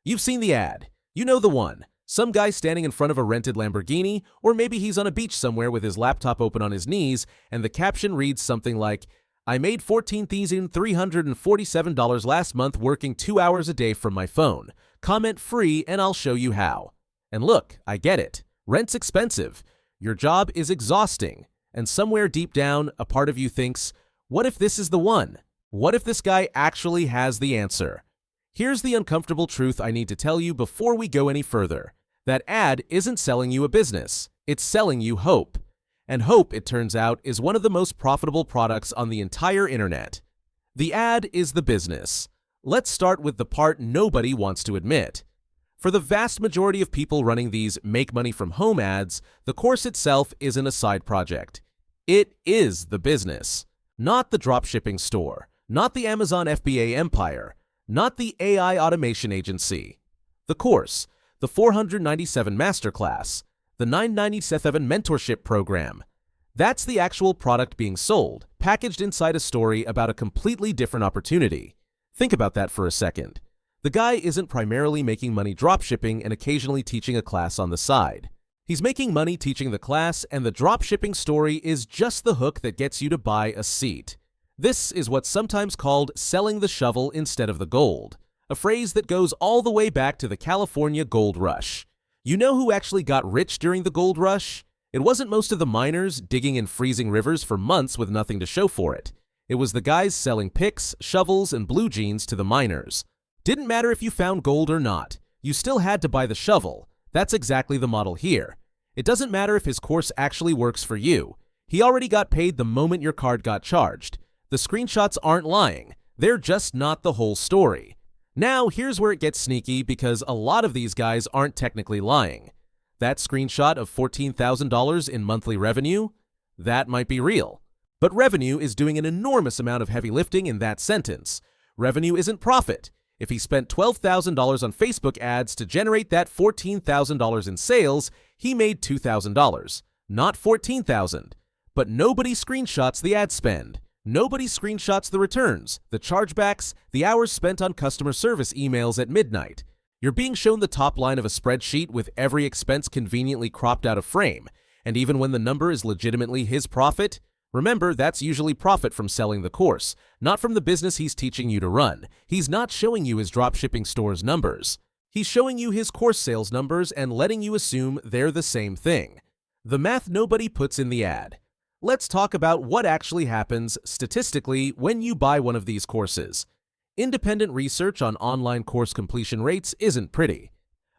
You've seen the ad. You know the one. Some guy standing in front of a rented Lamborghini, or maybe he's on a beach somewhere with his laptop open on his knees, and the caption reads something like, "I made $14,347 last month working 2 hours a day from my phone. Comment free and I'll show you how." And look, I get it. Rent's expensive. Your job is exhausting. And somewhere deep down, a part of you thinks, what if this is the one? What if this guy actually has the answer? Here's the uncomfortable truth I need to tell you before we go any further. That ad isn't selling you a business. It's selling you hope. And hope, it turns out, is one of the most profitable products on the entire internet. The ad is the business. Let's start with the part nobody wants to admit. For the vast majority of people running these make money from home ads, the course itself isn't a side project. It is the business. Not the dropshipping store, not the Amazon FBA empire, not the AI automation agency. The course, the $497 masterclass, the $997 mentorship program. That's the actual product being sold, packaged inside a story about a completely different opportunity. Think about that for a second. The guy isn't primarily making money dropshipping and occasionally teaching a class on the side. He's making money teaching the class, and the dropshipping story is just the hook that gets you to buy a seat. This is what's sometimes called selling the shovel instead of the gold, a phrase that goes all the way back to the California gold rush. You know who actually got rich during the gold rush? It wasn't most of the miners digging in freezing rivers for months with nothing to show for it. It was the guys selling picks, shovels, and blue jeans to the miners. Didn't matter if you found gold or not. You still had to buy the shovel. That's exactly the model here. It doesn't matter if his course actually works for you. He already got paid the moment your card got charged. The screenshots aren't lying. They're just not the whole story. Now, here's where it gets sneaky because a lot of these guys aren't technically lying. That screenshot of $14,000 in monthly revenue? That might be real. But revenue is doing an enormous amount of heavy lifting in that sentence. Revenue isn't profit. If he spent $12,000 on Facebook ads to generate that $14,000 in sales, he made $2,000, not $14,000. But nobody screenshots the ad spend. Nobody screenshots the returns, the chargebacks, the hours spent on customer service emails at midnight. You're being shown the top line of a spreadsheet with every expense conveniently cropped out of frame, and even when the number is legitimately his profit, remember, that's usually profit from selling the course, not from the business he's teaching you to run. He's not showing you his dropshipping store's numbers. He's showing you his course sales numbers and letting you assume they're the same thing. The math nobody puts in the ad. Let's talk about what actually happens statistically when you buy one of these courses. Independent research on online course completion rates isn't pretty.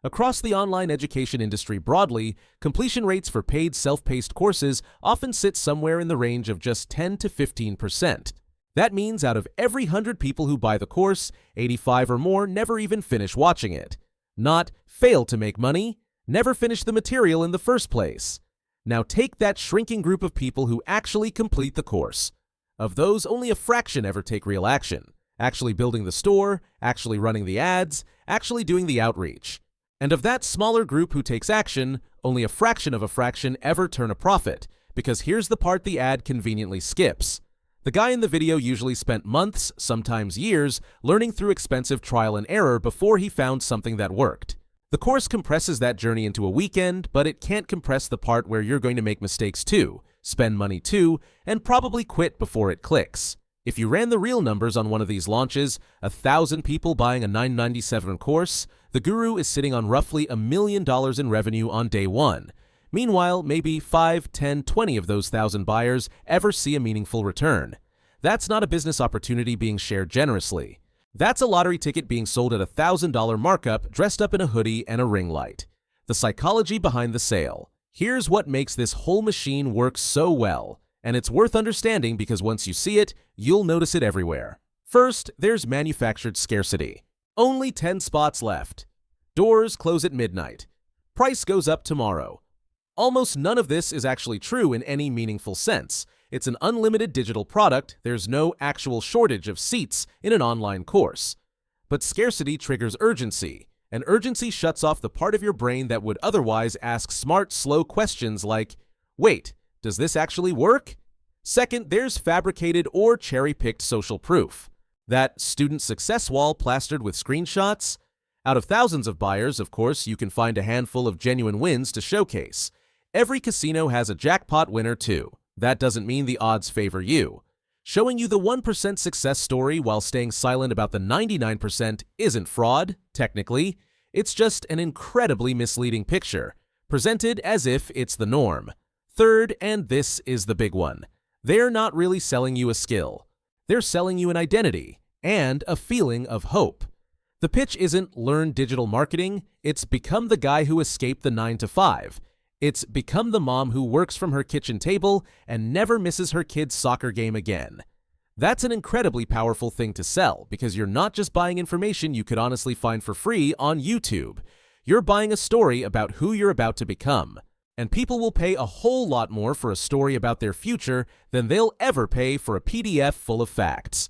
Across the online education industry broadly, completion rates for paid self-paced courses often sit somewhere in the range of just 10 to 15%. That means out of every 100 people who buy the course, 85 or more never even finish watching it. Not fail to make money, never finish the material in the first place. Now take that shrinking group of people who actually complete the course. Of those, only a fraction ever take real action, actually building the store, actually running the ads, actually doing the outreach. And of that smaller group who takes action, only a fraction of a fraction ever turn a profit, because here's the part the ad conveniently skips. The guy in the video usually spent months, sometimes years, learning through expensive trial and error before he found something that worked. The course compresses that journey into a weekend, but it can't compress the part where you're going to make mistakes too, spend money too, and probably quit before it clicks. If you ran the real numbers on one of these launches, 1,000 people buying a $997 course, the guru is sitting on roughly $1 million in revenue on day one. Meanwhile, maybe 5, 10, 20 of those 1,000 buyers ever see a meaningful return. That's not a business opportunity being shared generously. That's a lottery ticket being sold at a $1,000 markup dressed up in a hoodie and a ring light. The psychology behind the sale. Here's what makes this whole machine work so well. And it's worth understanding because once you see it, you'll notice it everywhere. First, there's manufactured scarcity. Only 10 spots left. Doors close at midnight. Price goes up tomorrow. Almost none of this is actually true in any meaningful sense. It's an unlimited digital product. There's no actual shortage of seats in an online course. But scarcity triggers urgency, and urgency shuts off the part of your brain that would otherwise ask smart, slow questions like, wait, does this actually work? Second, there's fabricated or cherry-picked social proof. That student success wall plastered with screenshots? Out of thousands of buyers, of course, you can find a handful of genuine wins to showcase. Every casino has a jackpot winner too. That doesn't mean the odds favor you. Showing you the 1% success story while staying silent about the 99% isn't fraud, technically. It's just an incredibly misleading picture, presented as if it's the norm. Third, and this is the big one, they're not really selling you a skill. They're selling you an identity and a feeling of hope. The pitch isn't learn digital marketing, it's become the guy who escaped the 9 to 5. It's become the mom who works from her kitchen table and never misses her kid's soccer game again. That's an incredibly powerful thing to sell because you're not just buying information you could honestly find for free on YouTube. You're buying a story about who you're about to become. And people will pay a whole lot more for a story about their future than they'll ever pay for a PDF full of facts.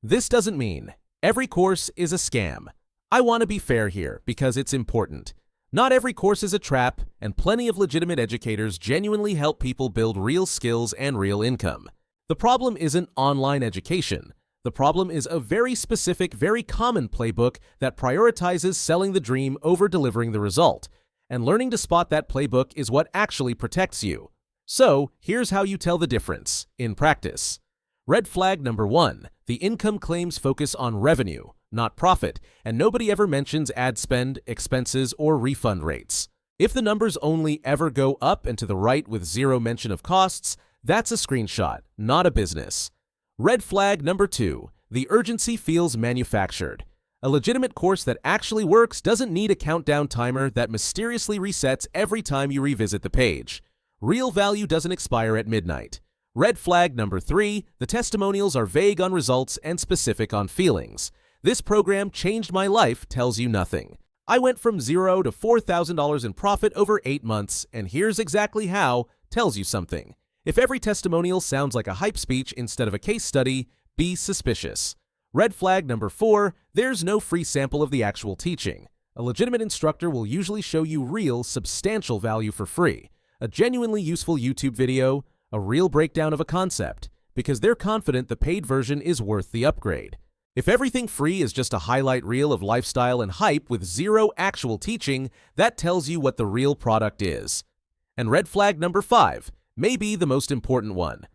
This doesn't mean every course is a scam. I want to be fair here because it's important. Not every course is a trap, and plenty of legitimate educators genuinely help people build real skills and real income. The problem isn't online education. The problem is a very specific, very common playbook that prioritizes selling the dream over delivering the result. And learning to spot that playbook is what actually protects you. So, here's how you tell the difference in practice. Red flag number 1, the income claims focus on revenue, not profit, and nobody ever mentions ad spend, expenses, or refund rates. If the numbers only ever go up and to the right with zero mention of costs, that's a screenshot, not a business. Red flag number 2, the urgency feels manufactured. A legitimate course that actually works doesn't need a countdown timer that mysteriously resets every time you revisit the page. Real value doesn't expire at midnight. Red flag number 3, the testimonials are vague on results and specific on feelings. This program changed my life tells you nothing. I went from $0 to $4,000 in profit over 8 months, and here's exactly how tells you something. If every testimonial sounds like a hype speech instead of a case study, be suspicious. Red flag number 4, there's no free sample of the actual teaching. A legitimate instructor will usually show you real, substantial value for free, a genuinely useful YouTube video, a real breakdown of a concept, because they're confident the paid version is worth the upgrade. If everything free is just a highlight reel of lifestyle and hype with zero actual teaching, that tells you what the real product is. And red flag number 5, maybe the most important one.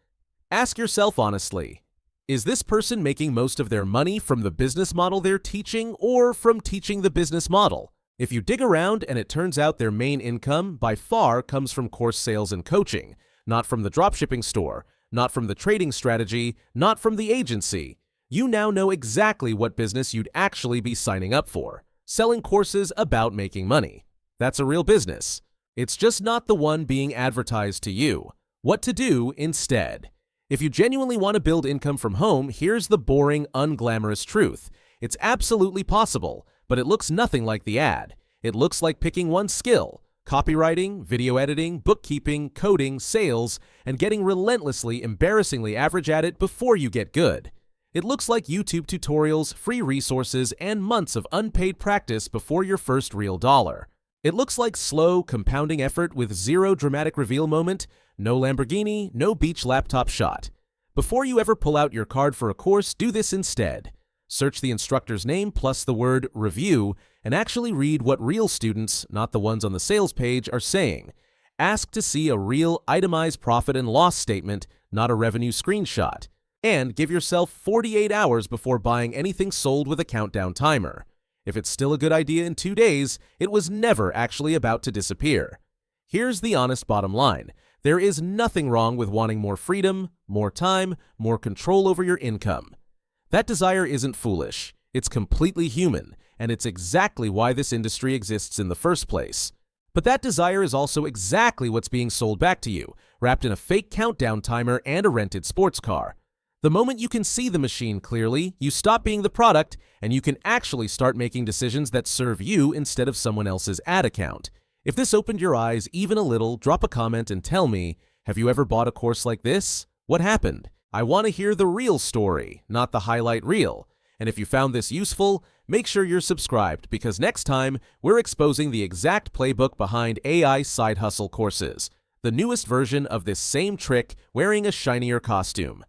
Ask yourself honestly, is this person making most of their money from the business model they're teaching or from teaching the business model? If you dig around and it turns out their main income by far comes from course sales and coaching, not from the dropshipping store, not from the trading strategy, not from the agency, you now know exactly what business you'd actually be signing up for. Selling courses about making money. That's a real business. It's just not the one being advertised to you. What to do instead. If you genuinely want to build income from home, here's the boring, unglamorous truth. It's absolutely possible, but it looks nothing like the ad. It looks like picking one skill, copywriting, video editing, bookkeeping, coding, sales, and getting relentlessly, embarrassingly average at it before you get good. It looks like YouTube tutorials, free resources, and months of unpaid practice before your first real dollar. It looks like slow, compounding effort with zero dramatic reveal moment, no Lamborghini, no beach laptop shot. Before you ever pull out your card for a course, do this instead. Search the instructor's name plus the word review and actually read what real students, not the ones on the sales page, are saying. Ask to see a real itemized profit and loss statement, not a revenue screenshot. And give yourself 48 hours before buying anything sold with a countdown timer. If it's still a good idea in 2 days, it was never actually about to disappear. Here's the honest bottom line. There is nothing wrong with wanting more freedom, more time, more control over your income. That desire isn't foolish. It's completely human, and it's exactly why this industry exists in the first place. But that desire is also exactly what's being sold back to you, wrapped in a fake countdown timer and a rented sports car. The moment you can see the machine clearly, you stop being the product, and you can actually start making decisions that serve you instead of someone else's ad account. If this opened your eyes even a little, drop a comment and tell me, have you ever bought a course like this? What happened? I want to hear the real story, not the highlight reel. And if you found this useful, make sure you're subscribed because next time we're exposing the exact playbook behind AI side hustle courses, the newest version of this same trick wearing a shinier costume.